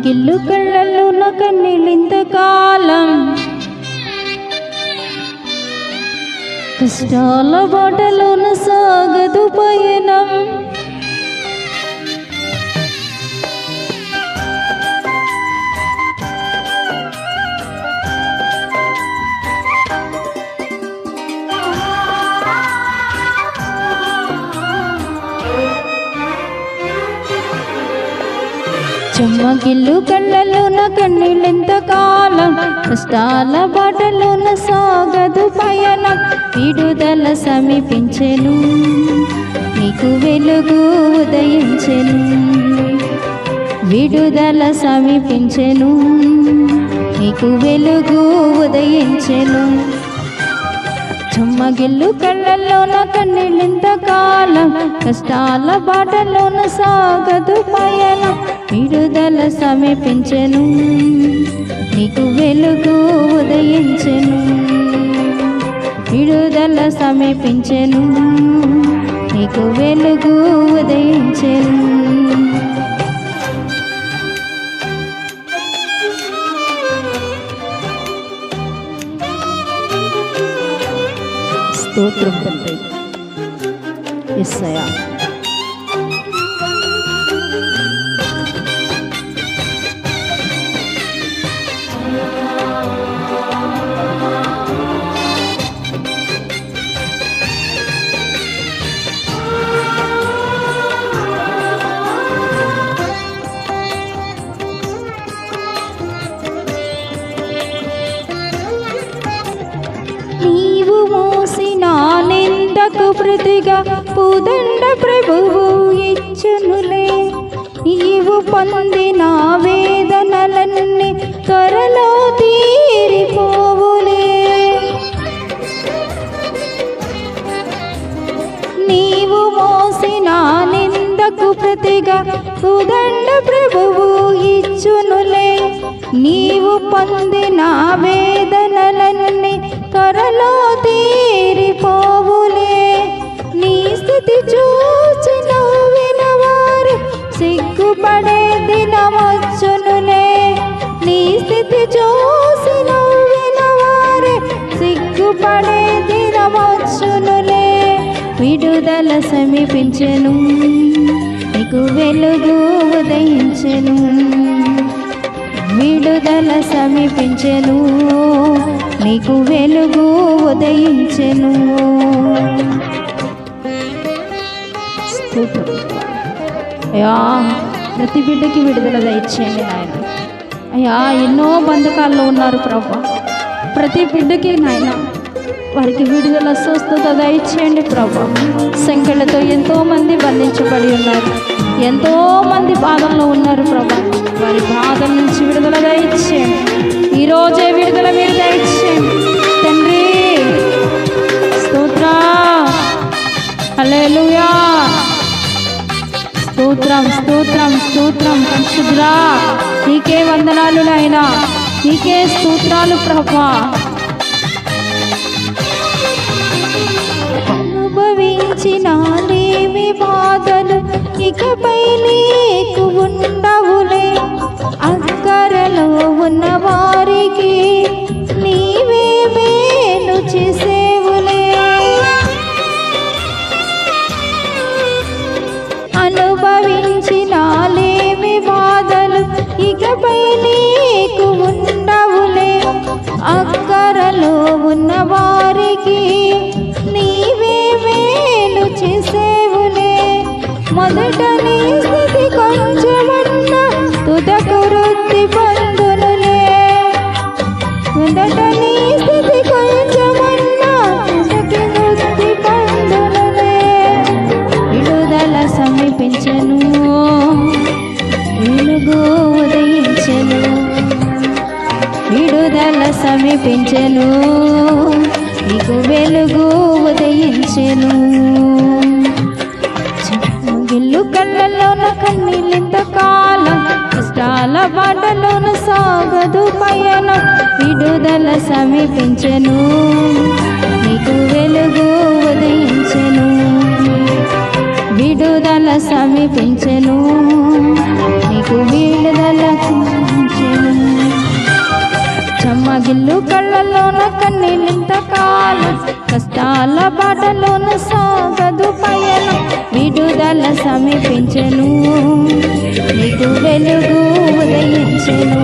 చెమ్మగిల్లు కళ్ళల్లోన కన్నీళ్ళింతకాలం కష్టాల బాటలోన సాగదు పయనం చెమ్మగిల్లు కళ్ళలోన కన్నీళ్ళెంతకాలం కష్టాల బాటలోన సాగదు పయనం విడుదల సమీపించెను నీకు వెలుగు ఉదయించెను విడుదల సమీపించెను నీకు వెలుగు ఉదయించెను చెమ్మగిల్లు కళ్ళల్లోన కన్నీళ్ళెంతకాలం కష్టాల బాటలోన సాగదు పయనం విడుదల సమీపించెను నీకు వెలుగు ఉదయించెను విడుదల సమీపించెను నీకు వెలుగు ఉదయించెను స్తోత్రం తండ్రి యేసయ్యా నీవు మోసిన నిందకు ప్రతిగా పూదండ ప్రభువు ఇచ్చునులే నీవు పొందిన వేదనలన్నీ త్వరలో తీరిపోవులే నీవు మోసిన నిందకు ప్రతిగా పూదండ ప్రభువు ఇచ్చునులే నీవు పొందిన వేదనలన్నీ త్వరలో తీరిపోవులే నీ స్థితి చూచి నవ్విన వారు సిగ్గుపడే దినమొచ్చునులే నీ స్థితి చూసి నవ్విన వారే సిగ్గుపడే దినమొచ్చునులే విడుదల సమీపించెను నీకు వెలుగు ఉదయించెను విడుదల సమీపించెను నీకు వెలుగు ఉదయించెను అయ్యా ప్రతి బిడ్డకి విడుదల దయచేయండి నాయన అయ్యా ఎన్నో బంధకాల్లో ఉన్నారు ప్రభా ప్రతి బిడ్డకి నాయన వారికి విడుదల స్వస్థత దయచేయండి ప్రభా సంఖ్యలతో ఎంతోమంది బంధించబడి ఉన్నారు ఎంతోమంది బాధల్లో ఉన్నారు ప్రభా వారి బాధల నుంచి విడుదల దయచేయండి ఈరోజే విడుదల మీరు దయచేయండి తండ్రి స్తోత్రం హల్లెలూయా స్తోత్రం స్తోత్రం స్తోత్రం పరిశుద్ధుడా నీకే వందనాలు నాయనా నీకే స్తోత్రాలు ప్రభా అనుభవించిన లేమి బాధలు ఇకపై నీకు ఉండవులే అక్కరలో ఉన్న వారికి నీవే మేలు చేసేవులే అనుభవించిన లేమి బాధలు ఇకపై నీకు ఉండవులే అక్కరలో ఉన్న వారికి నీవే మేలు చేసేవులే మొదట నీ స్థితి కొంచెమన్నా తుదకు వృద్ధి పొందునులే మొదట నీ స్థితి కొంచెమన్నా తుదకి వృద్ధి పొందునులే విడుదల సమీపించెను వెలుగు ఉదయించెను విడుదల సమీపించెను నీకు వెలుగు ఉదయించెను చెమ్మగిల్లు కళ్ళల్లోన కన్నీళ్ళెంతకాలం కష్టాల బాటలోన సాగదు పయనం విడుదల సమీపించెను నీకు వెలుగు ఉదయించెను విడుదల సమీపించెను నీకు విడుదల చెమ్మగిల్లు కళ్ళలోన కన్నీళ్ళింత కాలం, కష్టాల బాటలోన సాగదు పయనం, విడుదల సమీపించెను, నీకు వెలుగు ఉదయించెను.